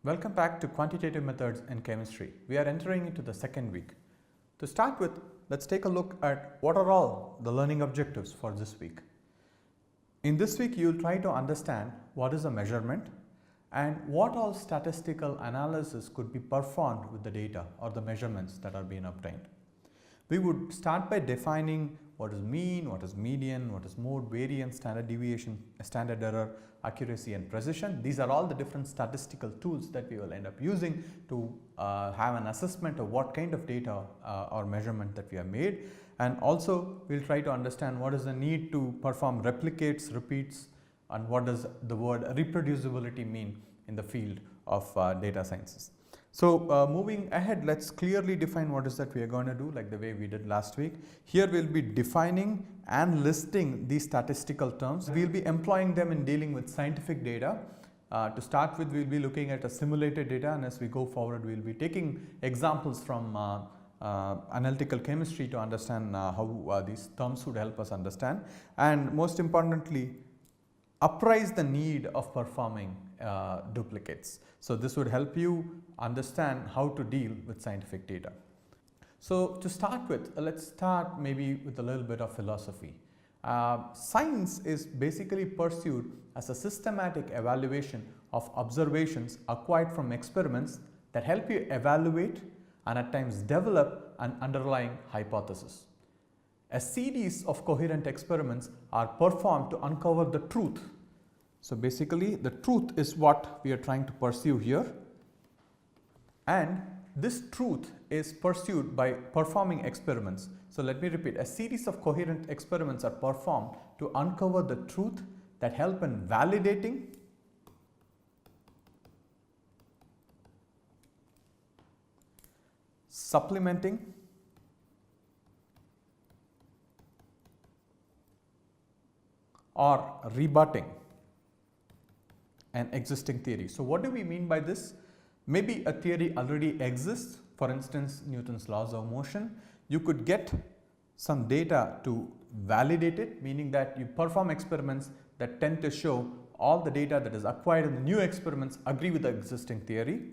Welcome back to Quantitative Methods in Chemistry. We are entering into the second week. To start with, let's take a look at what are all the learning objectives for this week. In this week, you will try to understand what is a measurement and what all statistical analysis could be performed with the data or the measurements that are being obtained. We would start by defining what is mean, what is median, what is mode, variance, standard deviation, standard error, accuracy and precision. These are all the different statistical tools that we will end up using to have an assessment of what kind of data or measurement that we have made. And also we will try to understand what is the need to perform replicates, repeats, and what does the word reproducibility mean in the field of data sciences. So moving ahead, let's clearly define what is that we are going to do, like the way we did last week. Here we will be defining and listing these statistical terms. We will be employing them in dealing with scientific data. To start with, we will be looking at a simulated data, and as we go forward, we will be taking examples from analytical chemistry to understand how these terms would help us understand, and most importantly, apprise the need of performing duplicates. So this would help you understand how to deal with scientific data. So to start with, let's start maybe with a little bit of philosophy. Science is basically pursued as a systematic evaluation of observations acquired from experiments that help you evaluate and at times develop an underlying hypothesis. A series of coherent experiments are performed to uncover the truth. So basically the truth is what we are trying to pursue here, and this truth is pursued by performing experiments. So let me repeat, a series of coherent experiments are performed to uncover the truth that help in validating, supplementing, or rebutting an existing theory. So what do we mean by this? Maybe a theory already exists, for instance Newton's laws of motion. You could get some data to validate it, meaning that you perform experiments that tend to show all the data that is acquired in the new experiments agree with the existing theory,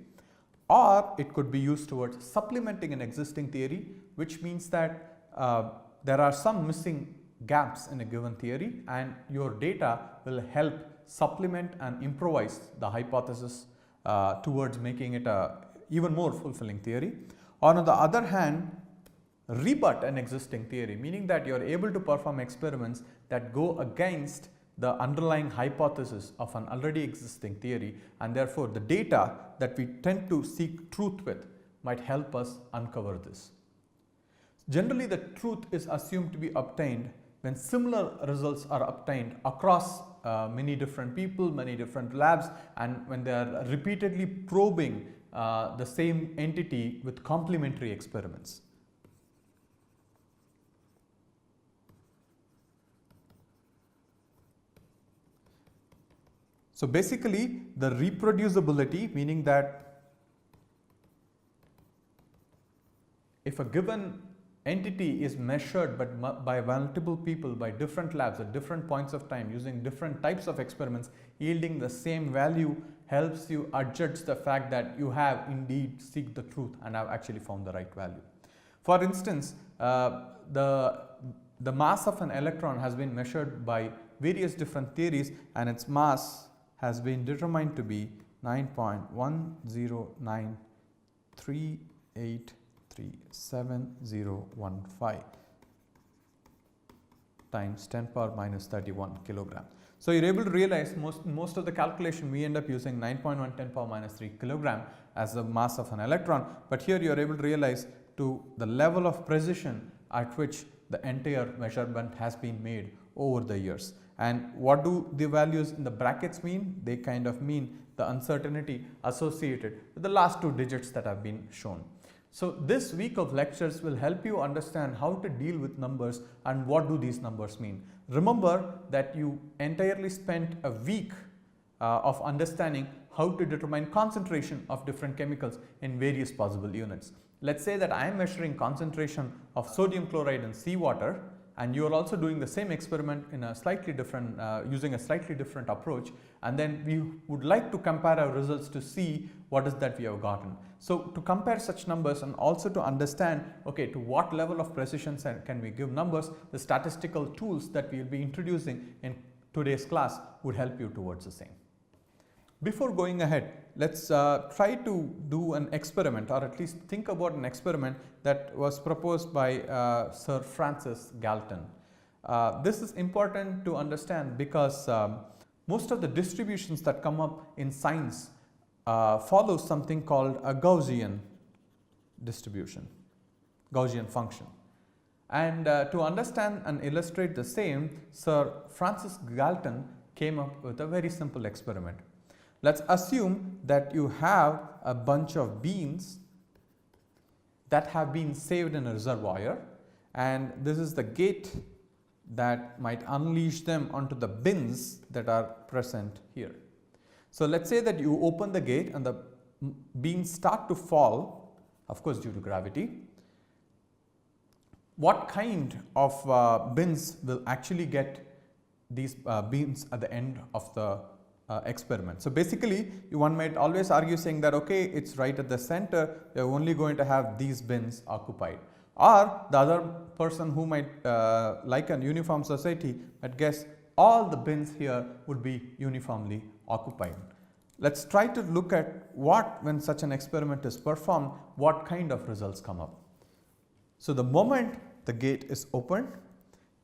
or it could be used towards supplementing an existing theory, which means that there are some missing gaps in a given theory and your data will help supplement and improvise the hypothesis towards making it a even more fulfilling theory. Or on the other hand, rebut an existing theory, meaning that you are able to perform experiments that go against the underlying hypothesis of an already existing theory, and therefore the data that we tend to seek truth with might help us uncover this. Generally, the truth is assumed to be obtained when similar results are obtained across many different people, many different labs, and when they are repeatedly probing the same entity with complementary experiments. So basically the reproducibility, meaning that if a given entity is measured but by multiple people, by different labs at different points of time using different types of experiments yielding the same value, helps you adjudge the fact that you have indeed seek the truth and have actually found the right value. For instance, the mass of an electron has been measured by various different theories, and its mass has been determined to be 9.1093837015 times 10 power minus 31 kilogram. So you are able to realize most of the calculation we end up using 9.1 10 power minus 3 kilogram as the mass of an electron, but here you are able to realize to the level of precision at which the entire measurement has been made over the years. And what do the values in the brackets mean? They kind of mean the uncertainty associated with the last two digits that have been shown. So this week of lectures will help you understand how to deal with numbers and what do these numbers mean. Remember that you entirely spent a week of understanding how to determine concentration of different chemicals in various possible units. Let's say that I am measuring concentration of sodium chloride in seawater. and you are also doing the same experiment in a slightly different, using a slightly different approach, and then we would like to compare our results to see what is that we have gotten. So to compare such numbers and also to understand, okay, to what level of precision can we give numbers, the statistical tools that we will be introducing in today's class would help you towards the same. Before going ahead, let's try to do an experiment, or at least think about an experiment that was proposed by Sir Francis Galton. This is important to understand because most of the distributions that come up in science follow something called a Gaussian distribution, Gaussian function. And to understand and illustrate the same, Sir Francis Galton came up with a very simple experiment. Let's assume that you have a bunch of beans that have been saved in a reservoir, and this is the gate that might unleash them onto the bins that are present here. So let's say that you open the gate and the beans start to fall, of course due to gravity. What kind of bins will actually get these beans at the end of the experiment? So basically one might always argue saying that, okay, it's right at the center, we are only going to have these bins occupied. Or the other person who might like a uniform society might guess all the bins here would be uniformly occupied. Let's try to look at what, when such an experiment is performed, what kind of results come up. So the moment the gate is opened,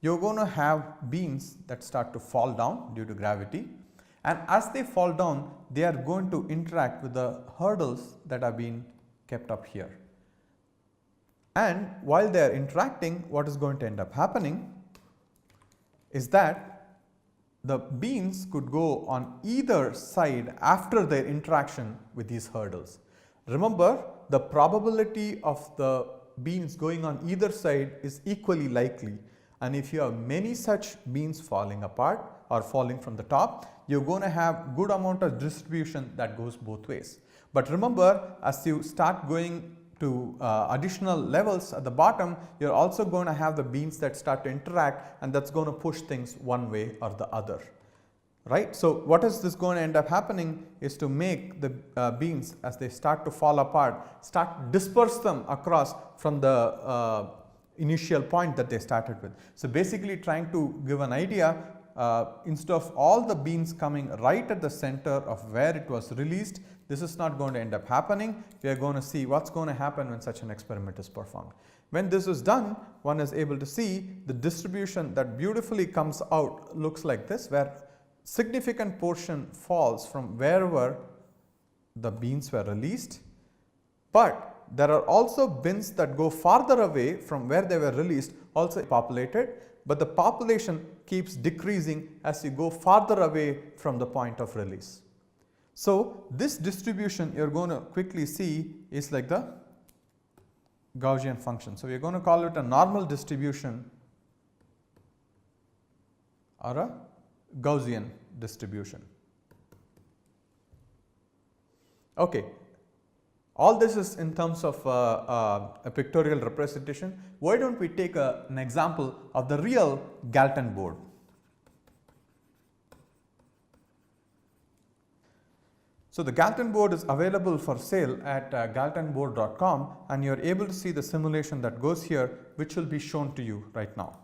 you're going to have beans that start to fall down due to gravity, and as they fall down, they are going to interact with the hurdles that are being kept up here. And while they are interacting, what is going to end up happening is that the beans could go on either side after their interaction with these hurdles. Remember, the probability of the beans going on either side is equally likely, and if you have many such beans falling apart or falling from the top, you're going to have good amount of distribution that goes both ways. But remember, as you start going to additional levels at the bottom, you're also going to have the beans that start to interact, and that's going to push things one way or the other, right? So what is this going to end up happening is to make the beans, as they start to fall apart, start disperse them across from the initial point that they started with. So basically trying to give an idea, instead of all the beans coming right at the center of where it was released, this is not going to end up happening. We are going to see what's going to happen when such an experiment is performed. When this is done, one is able to see the distribution that beautifully comes out looks like this, where significant portion falls from wherever the beans were released, but there are also bins that go farther away from where they were released, also populated, but the population keeps decreasing as you go farther away from the point of release. So this distribution you are going to quickly see is like the Gaussian function. So we are going to call it a normal distribution or a Gaussian distribution. Okay. All this is in terms of a pictorial representation. Why don't we take an example of the real Galton board? So the Galton board is available for sale at galtonboard.com, and you are able to see the simulation that goes here, which will be shown to you right now.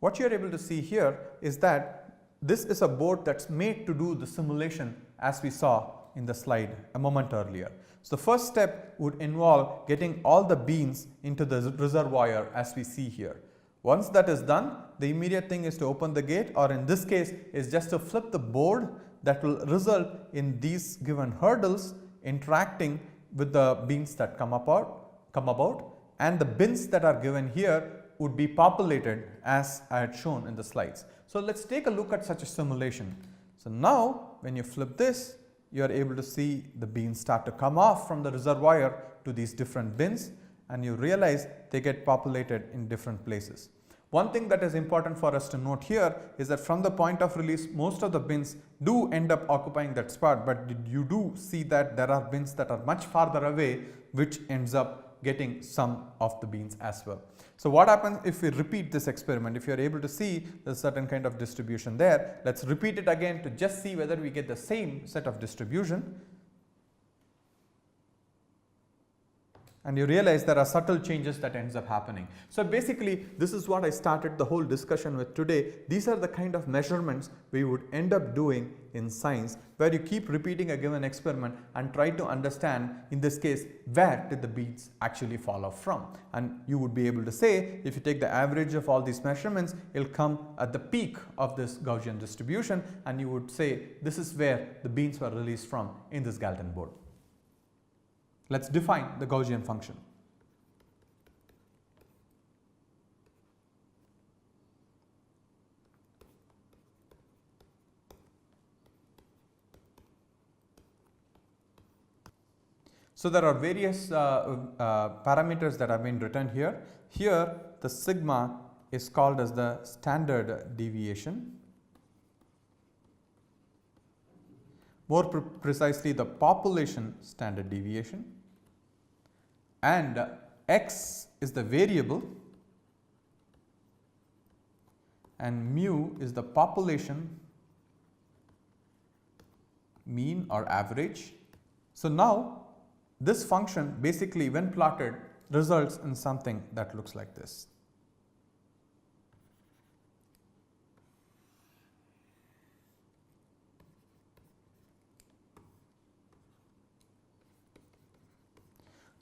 What you are able to see here is that this is a board that's made to do the simulation as we saw in the slide a moment earlier. So the first step would involve getting all the beans into the reservoir as we see here. Once that is done, the immediate thing is to open the gate, or in this case is just to flip the board. That will result in these given hurdles interacting with the beans that come about, and the bins that are given here would be populated as I had shown in the slides. So let's take a look at such a simulation. So now when you flip this, you are able to see the beans start to come off from the reservoir to these different bins, and you realize they get populated in different places. One thing that is important for us to note here is that from the point of release, most of the bins do end up occupying that spot, but you do see that there are bins that are much farther away, which ends up getting some of the beans as well. So what happens if we repeat this experiment? If you are able to see there's a certain kind of distribution there, let's repeat it again to just see whether we get the same set of distribution. And you realize there are subtle changes that ends up happening. So basically this is what I started the whole discussion with today. These are the kind of measurements we would end up doing in science, where you keep repeating a given experiment and try to understand, in this case, where did the beans actually fall off from. And you would be able to say, if you take the average of all these measurements, it will come at the peak of this Gaussian distribution, and you would say this is where the beans were released from in this Galton board. Let's define the Gaussian function. So there are various parameters that have been written here. Here the sigma is called as the standard deviation. More precisely, the population standard deviation, and x is the variable and mu is the population mean or average. So now this function basically, when plotted, results in something that looks like this.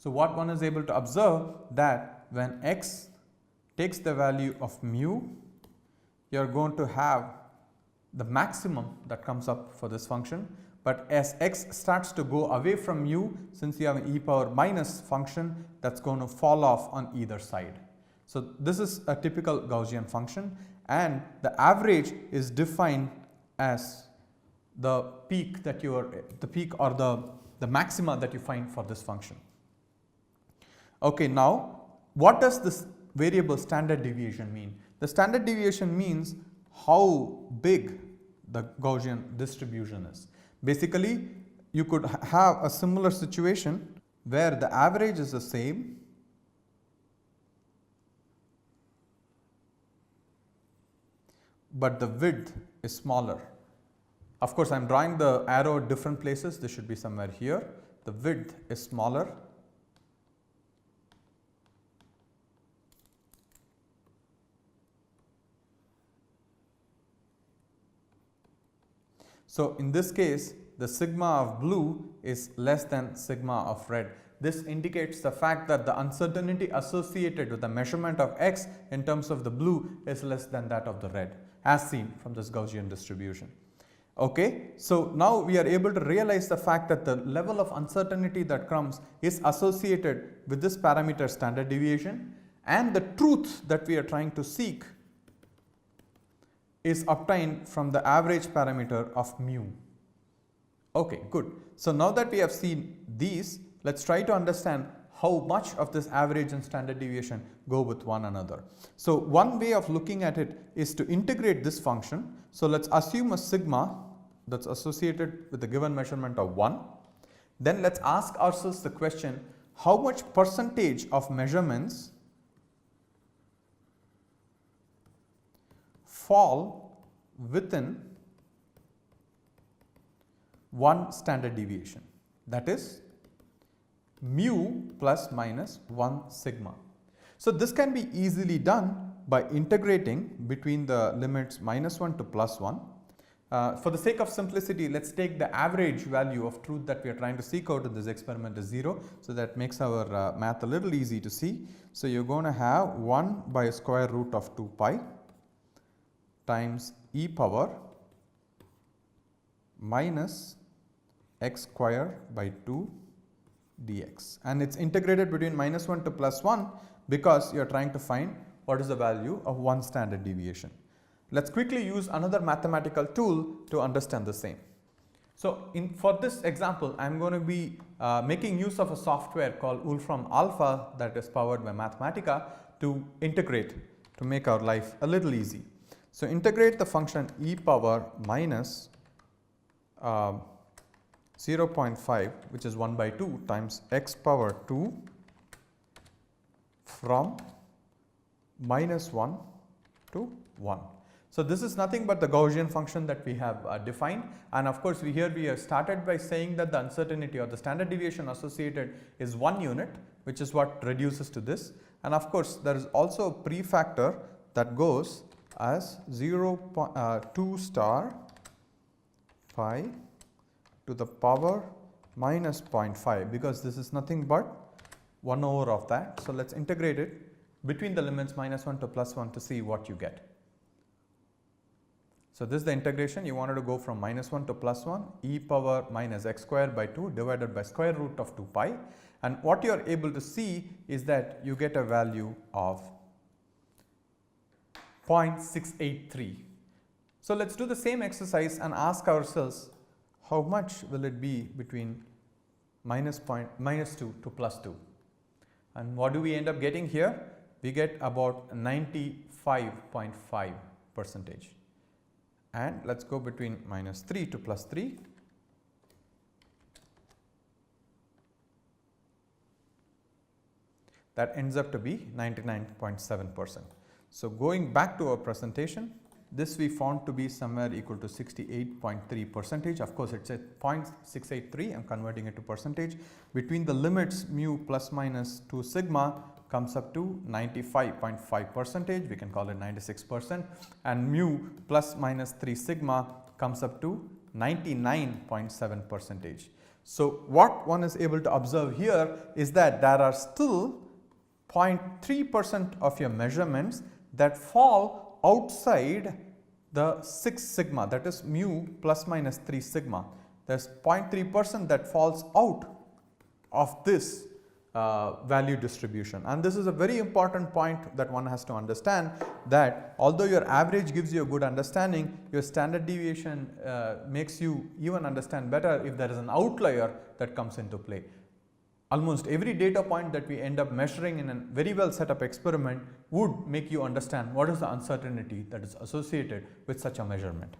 So what one is able to observe, that when x takes the value of mu, you are going to have the maximum that comes up for this function. But as x starts to go away from mu, since you have an e power minus function, that's going to fall off on either side. So this is a typical Gaussian function, and the average is defined as the peak that you are, the peak or the maxima that you find for this function. Okay, now what does this variable standard deviation mean? The standard deviation means how big the Gaussian distribution is. Basically, you could have a similar situation where the average is the same, but the width is smaller. Of course, I am drawing the arrow at different places. This should be somewhere here. The width is smaller. So in this case, the sigma of blue is less than sigma of red. This indicates the fact that the uncertainty associated with the measurement of x in terms of the blue is less than that of the red, as seen from this Gaussian distribution. Okay, so now we are able to realize the fact that the level of uncertainty that comes is associated with this parameter standard deviation, and the truth that we are trying to seek is obtained from the average parameter of mu. Okay, good. So now that we have seen these, let's try to understand how much of this average and standard deviation go with one another. So one way of looking at it is to integrate this function. So let's assume a sigma that's associated with the given measurement of 1. Then let's ask ourselves the question, how much percentage of measurements fall within one standard deviation, that is mu plus minus 1 sigma. So this can be easily done by integrating between the limits -1 to +1. For the sake of simplicity, let's take the average value of truth that we are trying to seek out in this experiment is 0. So that makes our math a little easy to see. So you're going to have 1 by square root of 2 pi times e power minus x square by 2 dx, and it's integrated between -1 to +1 because you are trying to find what is the value of one standard deviation. Let's quickly use another mathematical tool to understand the same. So for this example, I am going to be making use of a software called Wolfram Alpha that is powered by Mathematica to integrate, to make our life a little easy. So integrate the function e power minus 0.5, which is 1 by 2 times x power 2 from -1 to 1. So, this is nothing but the Gaussian function that we have defined, and of course, we have started by saying that the uncertainty or the standard deviation associated is 1 unit, which is what reduces to this, and of course, there is also a prefactor that goes as 2 star phi to the power minus 0.5, because this is nothing but 1 over of that. So, let us integrate it between the limits -1 to +1 to see what you get. So, this is the integration. You wanted to go from -1 to +1 e power minus x square by 2 divided by square root of 2 pi, and what you are able to see is that you get a value of 0.683. So, let us do the same exercise and ask ourselves how much will it be between -2 to +2, and what do we end up getting here? We get about 95.5%, and let us go between -3 to +3. That ends up to be 99.7%. So, going back to our presentation, this we found to be somewhere equal to 68.3%. Of course, it is at 0.683, I am converting it to percentage. Between the limits mu plus minus 2 sigma comes up to 95.5%, we can call it 96%, and mu plus minus 3 sigma comes up to 99.7%. So, what one is able to observe here is that there are still 0.3% of your measurements that fall outside the 6 sigma, that is mu plus minus 3 sigma. There is 0.3% that falls out of this value distribution, and this is a very important point that one has to understand, that although your average gives you a good understanding, your standard deviation makes you even understand better if there is an outlier that comes into play. Almost every data point that we end up measuring in a very well set up experiment would make you understand what is the uncertainty that is associated with such a measurement.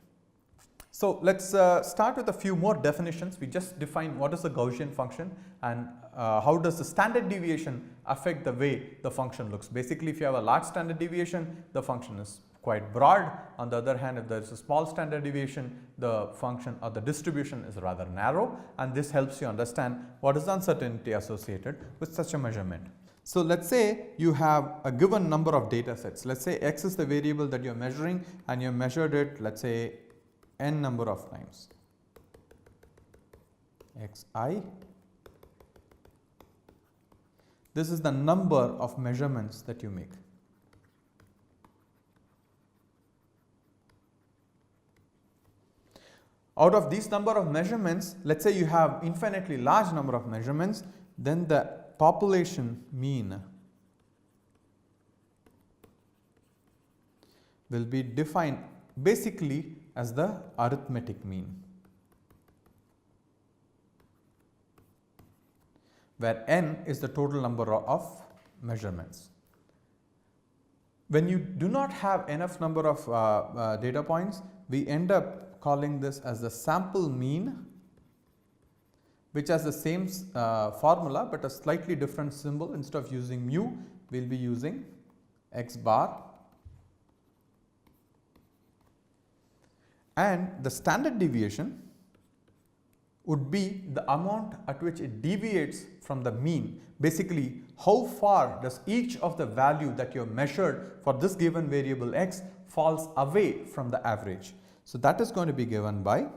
So, let us start with a few more definitions. We just defined what is the Gaussian function and how does the standard deviation affect the way the function looks. Basically, if you have a large standard deviation, the function is quite broad. On the other hand, if there is a small standard deviation, the function or the distribution is rather narrow, and this helps you understand what is the uncertainty associated with such a measurement. So, let us say you have a given number of data sets. Let us say x is the variable that you are measuring, and you have measured it, let us say n number of times, xi. This is the number of measurements that you make. Out of these number of measurements, let us say you have infinitely large number of measurements, then the population mean will be defined basically as the arithmetic mean, where n is the total number of measurements. When you do not have enough number of data points, we end up calling this as the sample mean, which has the same formula but a slightly different symbol. Instead of using mu, we will be using x bar, and the standard deviation would be the amount at which it deviates from the mean. Basically, how far does each of the value that you have measured for this given variable x falls away from the average. So, that is going to be given by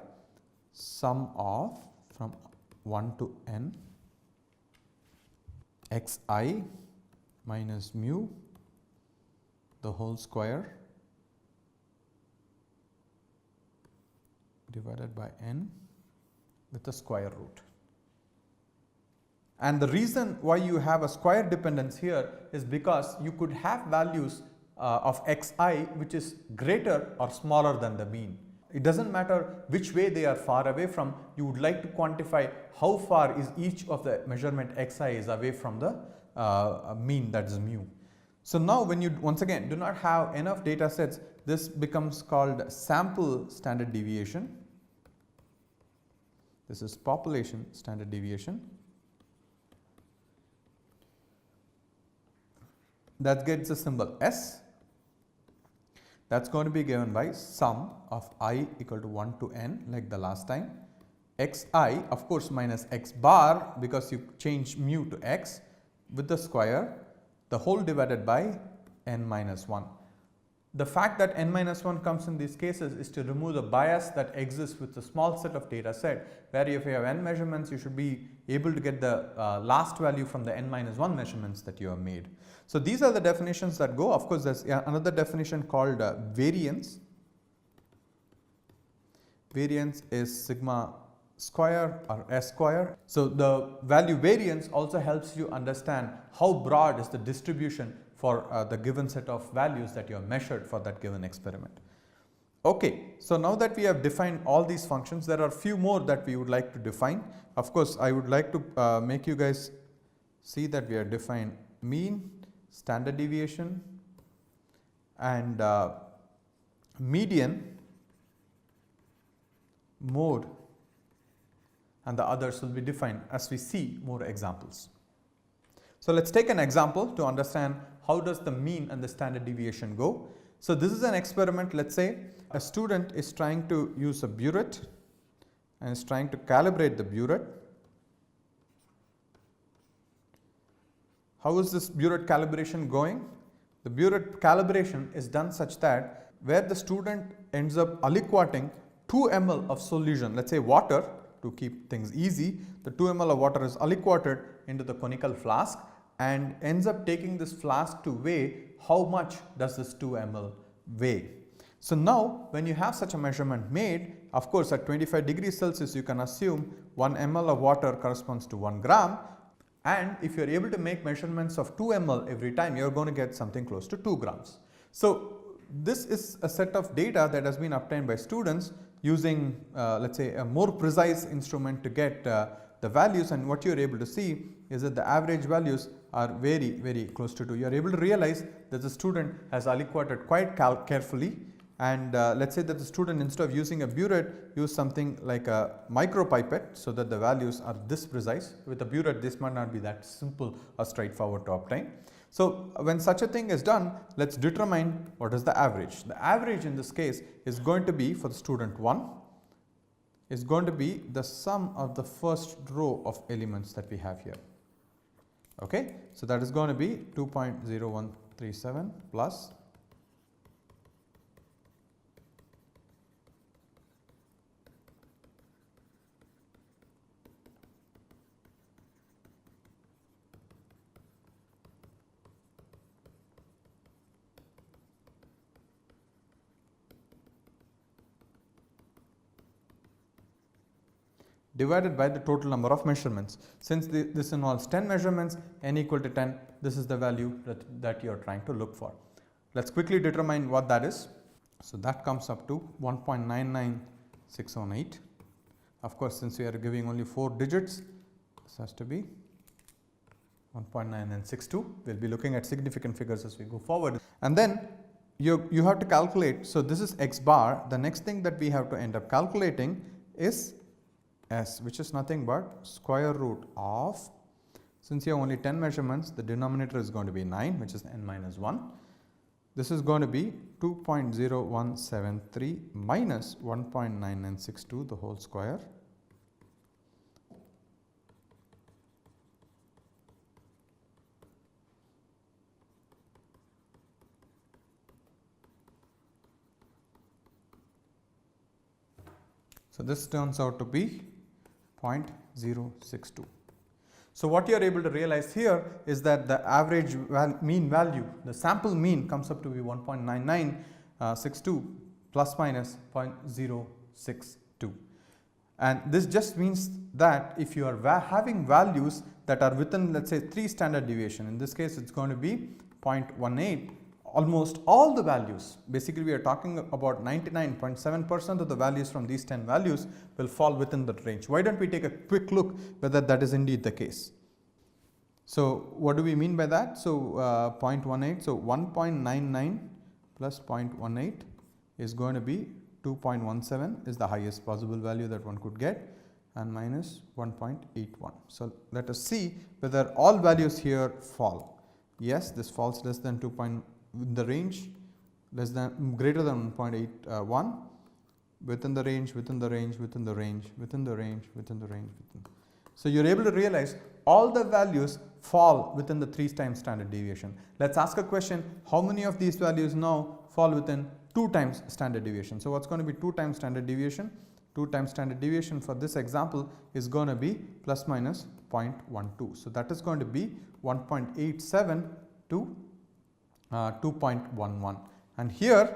sum of from 1 to n xi minus mu the whole square divided by n with a square root. And the reason why you have a square dependence here is because you could have values of xi which is greater or smaller than the mean. It does not matter which way they are far away from, you would like to quantify how far is each of the measurement xi is away from the mean, that is mu. So, now when you once again do not have enough data sets, this becomes called sample standard deviation. This is population standard deviation. that gets the symbol S. That's going to be given by sum of I equal to 1 to n like the last time, xi of course minus x bar because you change mu to x with the square, the whole divided by n minus 1. The fact that n minus 1 comes in these cases is to remove the bias that exists with a small set of data set, where if you have n measurements you should be able to get the last value from the n minus 1 measurements that you have made. So these are the definitions that go. Of course, there is another definition called variance. Variance is sigma square or S square. So the value variance also helps you understand how broad is the distribution for the given set of values that you have measured for that given experiment. Okay, so now that we have defined all these functions, there are few more that we would like to define. Of course, I would like to make you guys see that we have defined mean, standard deviation and median, mode, and the others will be defined as we see more examples. So let us take an example to understand how does the mean and the standard deviation go. So this is an experiment. Let us say a student is trying to use a burette and is trying to calibrate the burette. How is this burette calibration going? The burette calibration is done such that where the student ends up aliquoting 2 ml of solution, let us say water, to keep things easy, the 2 ml of water is aliquoted into the conical flask and ends up taking this flask to weigh how much does this 2 ml weigh. So now when you have such a measurement made, of course at 25 degrees Celsius you can assume 1 ml of water corresponds to 1 gram, and if you are able to make measurements of 2 ml every time, you are going to get something close to 2 grams. So this is a set of data that has been obtained by students using let us say a more precise instrument to get the values, and what you are able to see is that the average values are very close to 2. You are able to realize that the student has aliquoted quite carefully, and let us say that the student, instead of using a burette, use something like a micropipette so that the values are this precise. With a burette this might not be that simple or straightforward to obtain. So when such a thing is done, let us determine what is the average. The average in this case is going to be, for the student 1, is going to be the sum of the first row of elements that we have here. Okay, so that is going to be 2.0137 plus divided by the total number of measurements. Since this involves 10 measurements, n equal to 10, this is the value that you are trying to look for. Let us quickly determine what that is. So that comes up to 1.99618. Of course, since we are giving only 4 digits, this has to be 1.9962. We will be looking at significant figures as we go forward. And then you have to calculate. So this is x bar. The next thing that we have to end up calculating is S, which is nothing but square root of, since you have only 10 measurements, the denominator is going to be 9, which is n minus 1. This is going to be 2.0173 minus 1.9962, the whole square. So this turns out to be 0.062. So what you are able to realize here is that the average mean value, the sample mean, comes up to be 1.9962 plus minus 0.062. And this just means that if you are having values that are within, let us say, 3 standard deviation, in this case it is going to be 0.18, almost all the values, basically we are talking about 99.7% of the values from these 10 values will fall within that range. Why don't we take a quick look whether that is indeed the case. So what do we mean by that? So 0.18, so 1.99 plus 0.18 is going to be 2.17 is the highest possible value that one could get, and minus 1.81. So let us see whether all values here fall. Yes, this falls less than 2 point in the range, less than greater than 1.81, within the range, within the range, within the range, within the range, within the range. So you're able to realize all the values fall within the 3 times standard deviation. Let's ask a question, how many of these values now fall within 2 times standard deviation? So what's going to be 2 times standard deviation? 2 times standard deviation for this example is going to be plus minus 0.12. So that is going to be 1.87 to 2.11. And here,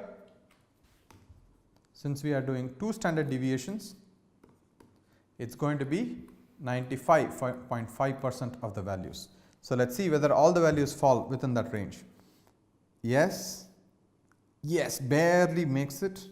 since we are doing 2 standard deviations, it's going to be 95.5% of the values. So let's see whether all the values fall within that range. Yes, yes, barely makes it.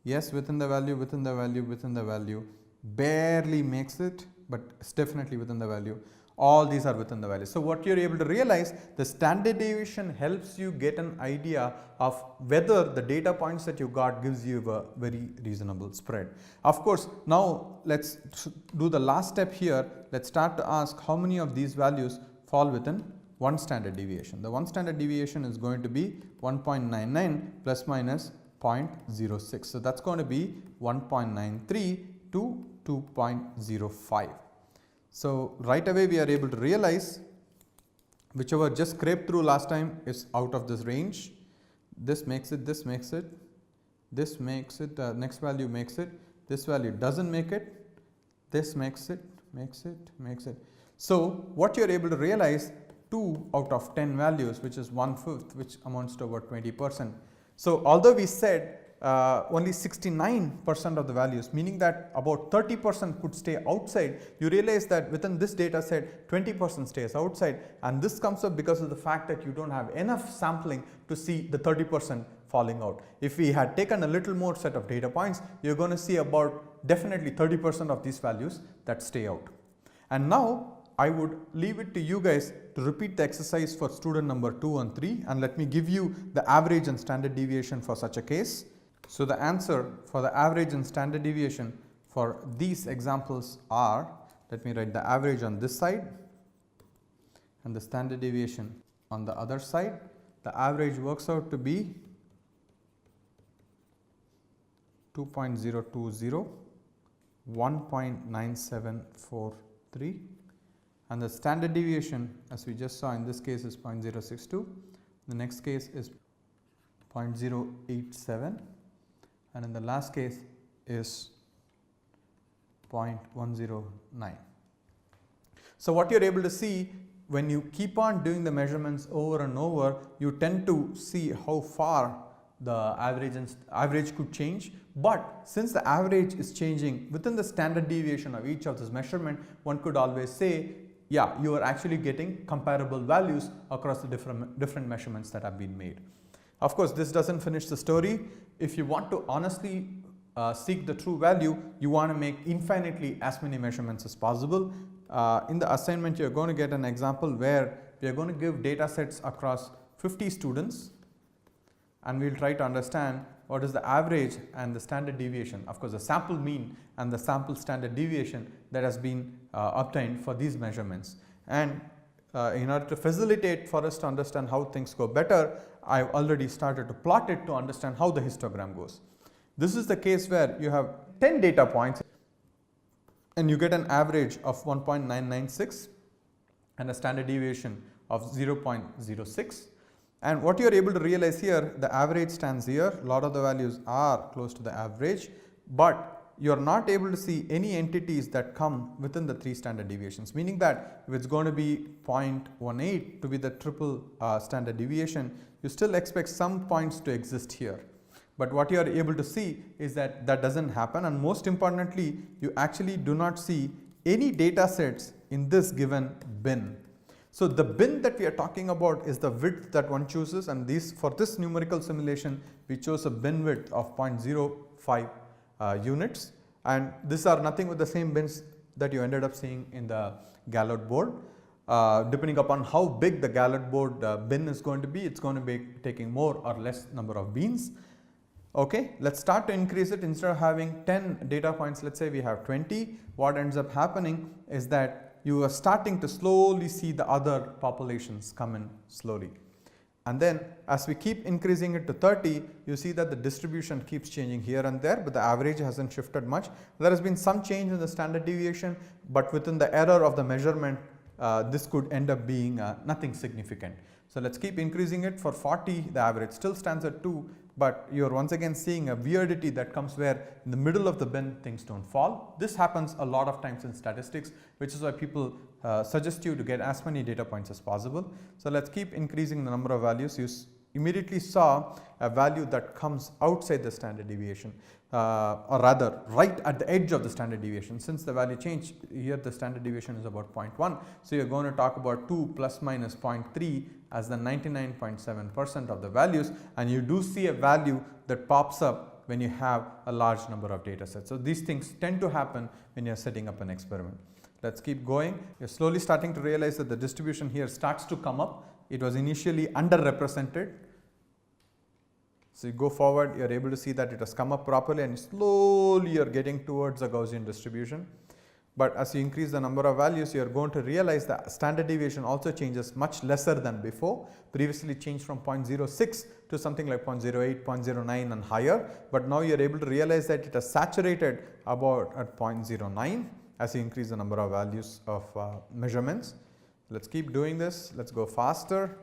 Yes, within the value, within the value, within the value, barely makes it, but it's definitely within the value. All these are within the value. So what you're able to realize, the standard deviation helps you get an idea of whether the data points that you got gives you a very reasonable spread. Of course, now let's do the last step here. Let's start to ask how many of these values fall within 1 standard deviation. The 1 standard deviation is going to be 1.99 plus minus 0.06. So that's going to be 1.93 to 2.05. So right away we are able to realize whichever just scraped through last time is out of this range. This makes it, this makes it, this makes it, next value makes it, this value doesn't make it, this makes it, makes it, makes it. So what you are able to realize, 2 out of 10 values, which is 1/5, which amounts to about 20%. So although we said only 69% of the values, meaning that about 30% could stay outside, you realize that within this data set 20% stays outside, and this comes up because of the fact that you don't have enough sampling to see the 30% falling out. If we had taken a little more set of data points, you're going to see about definitely 30% of these values that stay out. And now I would leave it to you guys to repeat the exercise for student number 2 and 3, and let me give you the average and standard deviation for such a case. So the answer for the average and standard deviation for these examples are, let me write the average on this side and the standard deviation on the other side. The average works out to be 2.020, 1.9743, and the standard deviation, as we just saw in this case, is 0.062, the next case is 0.087, and in the last case is 0.109. So what you are able to see, when you keep on doing the measurements over and over, you tend to see how far the average could change. But since the average is changing within the standard deviation of each of this measurement, one could always say, yeah, you are actually getting comparable values across the different measurements that have been made. Of course, this doesn't finish the story. If you want to honestly seek the true value, you want to make infinitely as many measurements as possible. In the assignment, you're going to get an example where we are going to give data sets across 50 students, and we'll try to understand what is the average and the standard deviation, of course the sample mean and the sample standard deviation that has been obtained for these measurements. And in order to facilitate for us to understand how things go better, I've already started to plot it to understand how the histogram goes. This is the case where you have 10 data points and you get an average of 1.996 and a standard deviation of 0.06. And what you are able to realize here, the average stands here, a lot of the values are close to the average, but you are not able to see any entities that come within the 3 standard deviations, meaning that if it's going to be 0.18 to be the triple standard deviation, you still expect some points to exist here. But what you are able to see is that that doesn't happen, and most importantly, you actually do not see any data sets in this given bin. So the bin that we are talking about is the width that one chooses, and for this numerical simulation we chose a bin width of 0.05 units, and these are nothing but the same bins that you ended up seeing in the Gallout board. Depending upon how big the Gallout board bin is going to be, it's going to be taking more or less number of beans. Okay, let's start to increase it. Instead of having 10 data points, let's say we have 20. What ends up happening is that you are starting to slowly see the other populations come in slowly. And then as we keep increasing it to 30, you see that the distribution keeps changing here and there, but the average hasn't shifted much. There has been some change in the standard deviation, but within the error of the measurement, this could end up being nothing significant. So let's keep increasing it. For 40, the average still stands at 2, but you're once again seeing a weirdity that comes where in the middle of the bin things don't fall. This happens a lot of times in statistics, which is why people suggest you to get as many data points as possible. So let's keep increasing the number of values. You immediately saw a value that comes outside the standard deviation, or rather right at the edge of the standard deviation. Since the value changed, here the standard deviation is about 0.1. So you're going to talk about 2 plus minus 0.3 as the 99.7% of the values, and you do see a value that pops up when you have a large number of data sets. So these things tend to happen when you're setting up an experiment. Let's keep going. You're slowly starting to realize that the distribution here starts to come up. It was initially underrepresented. So you go forward, you're able to see that it has come up properly, and slowly you're getting towards the Gaussian distribution. But as you increase the number of values, you are going to realize that standard deviation also changes much lesser than before. Previously changed from 0.06 to something like 0.08, 0.09 and higher, but now you are able to realize that it has saturated about at 0.09 as you increase the number of values of measurements. Let's keep doing this. Let's go faster.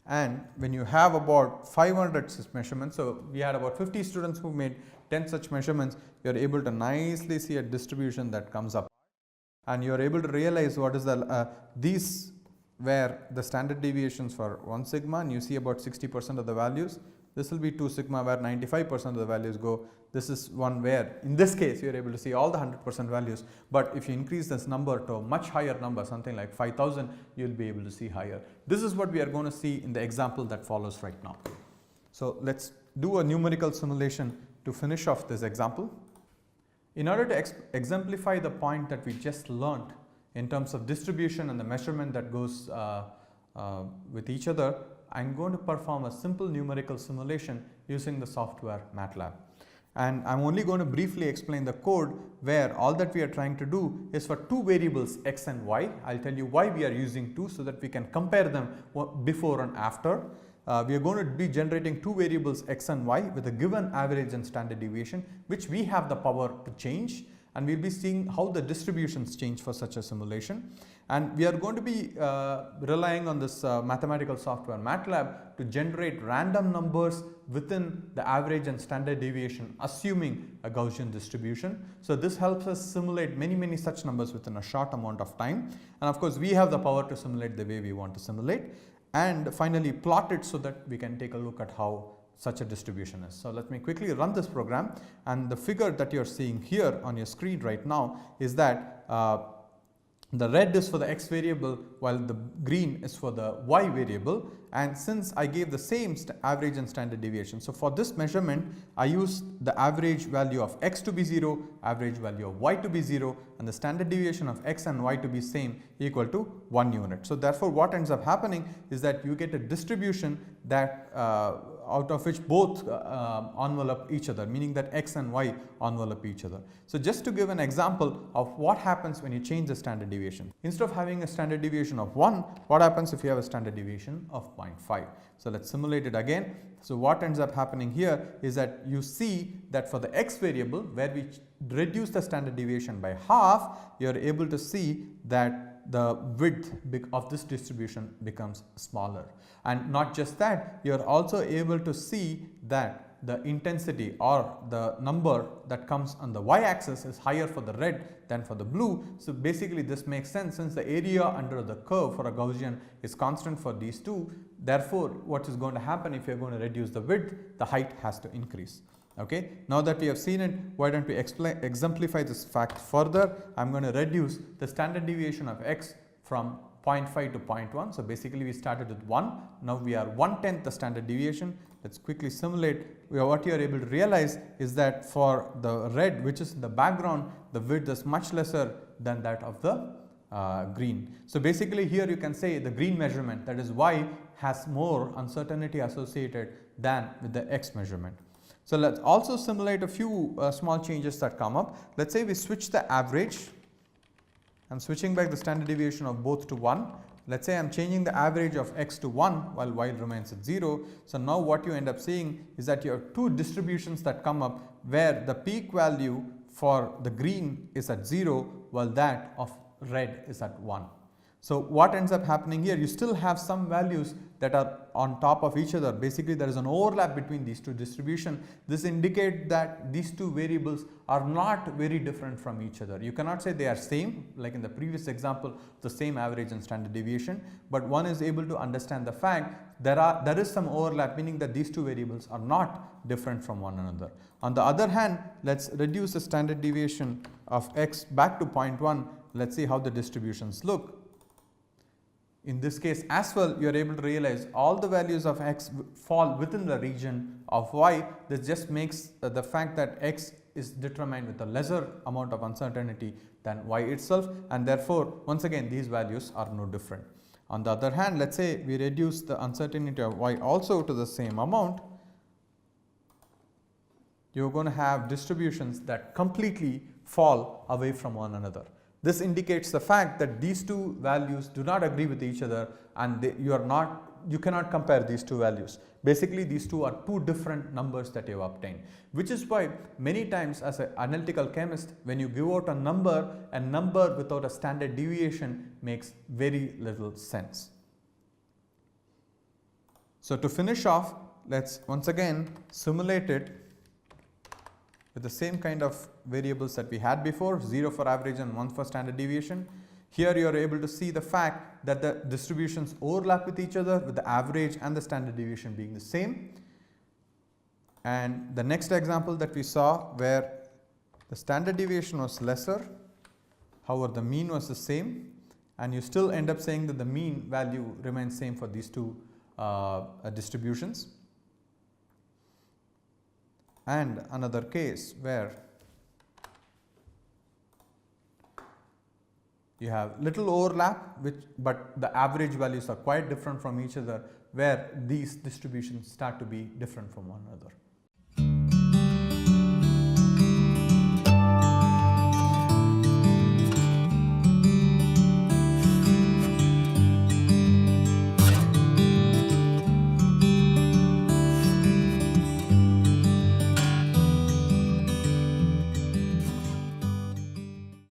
And when you have about 500 such measurements, so we had about 50 students who made 10 such measurements, you are able to nicely see a distribution that comes up, and you are able to realize what is the these were the standard deviations for 1 sigma, and you see about 60% of the values. This will be 2 sigma where 95% of the values go. This is one where in this case you are able to see all the 100% values, but if you increase this number to a much higher number, something like 5000, you will be able to see higher. This is what we are going to see in the example that follows right now. So let's do a numerical simulation to finish off this example. In order to exemplify the point that we just learned in terms of distribution and the measurement that goes with each other, I am going to perform a simple numerical simulation using the software MATLAB. And I am only going to briefly explain the code where all that we are trying to do is for two variables x and y. I will tell you why we are using two so that we can compare them before and after. We are going to be generating two variables x and y with a given average and standard deviation, which we have the power to change, and we will be seeing how the distributions change for such a simulation. And we are going to be relying on this mathematical software MATLAB to generate random numbers within the average and standard deviation, assuming a Gaussian distribution. So this helps us simulate many such numbers within a short amount of time, and of course we have the power to simulate the way we want to simulate, and finally plot it so that we can take a look at how such a distribution is. So let me quickly run this program, and the figure that you are seeing here on your screen right now is that the red is for the x variable while the green is for the y variable, and since I gave the same average and standard deviation, so for this measurement I used the average value of x to be 0, average value of y to be 0, and the standard deviation of x and y to be same, equal to 1 unit. So therefore what ends up happening is that you get a distribution that out of which both envelope each other, meaning that x and y envelope each other. So just to give an example of what happens when you change the standard deviation. Instead of having a standard deviation of 1, what happens if you have a standard deviation of 0.5? So let's simulate it again. So what ends up happening here is that you see that for the x variable, where we reduce the standard deviation by half, you are able to see that the width of this distribution becomes smaller. And not just that, you are also able to see that the intensity or the number that comes on the y axis is higher for the red than for the blue. So basically this makes sense, since the area under the curve for a Gaussian is constant for these two. Therefore what is going to happen if you are going to reduce the width, the height has to increase. Okay. Now that we have seen it, why don't we exemplify this fact further? I am going to reduce the standard deviation of x from 0.5 to 0.1. So basically we started with 1, now we are 1/10 the standard deviation. Let's quickly simulate. What you are able to realize is that for the red, which is in the background, the width is much lesser than that of the green. So basically here you can say the green measurement, that is y, has more uncertainty associated than with the x measurement. So let's also simulate a few small changes that come up. Let's say we switch the average. I'm switching back the standard deviation of both to 1. Let's say I'm changing the average of x to 1 while y remains at 0. So now what you end up seeing is that you have two distributions that come up where the peak value for the green is at 0 while that of red is at 1. So what ends up happening here, you still have some values that are on top of each other. Basically there is an overlap between these two distributions. This indicates that these two variables are not very different from each other. You cannot say they are same like in the previous example, the same average and standard deviation, but one is able to understand the fact there is some overlap, meaning that these two variables are not different from one another. On the other hand, let's reduce the standard deviation of x back to 0.1. Let's see how the distributions look. In this case as well, you are able to realize all the values of x fall within the region of y. This just makes the fact that x is determined with a lesser amount of uncertainty than y itself, and therefore once again these values are no different. On the other hand, let's say we reduce the uncertainty of y also to the same amount, you are going to have distributions that completely fall away from one another. This indicates the fact that these two values do not agree with each other, and you cannot compare these two values. Basically these two are two different numbers that you have obtained, which is why many times as an analytical chemist, when you give out a number without a standard deviation makes very little sense. So to finish off, let's once again simulate it with the same kind of variables that we had before, 0 for average and 1 for standard deviation. Here you are able to see the fact that the distributions overlap with each other, with the average and the standard deviation being the same. And the next example that we saw where the standard deviation was lesser, however the mean was the same, and you still end up saying that the mean value remains same for these two distributions. And another case where you have little overlap, but the average values are quite different from each other, where these distributions start to be different from one another.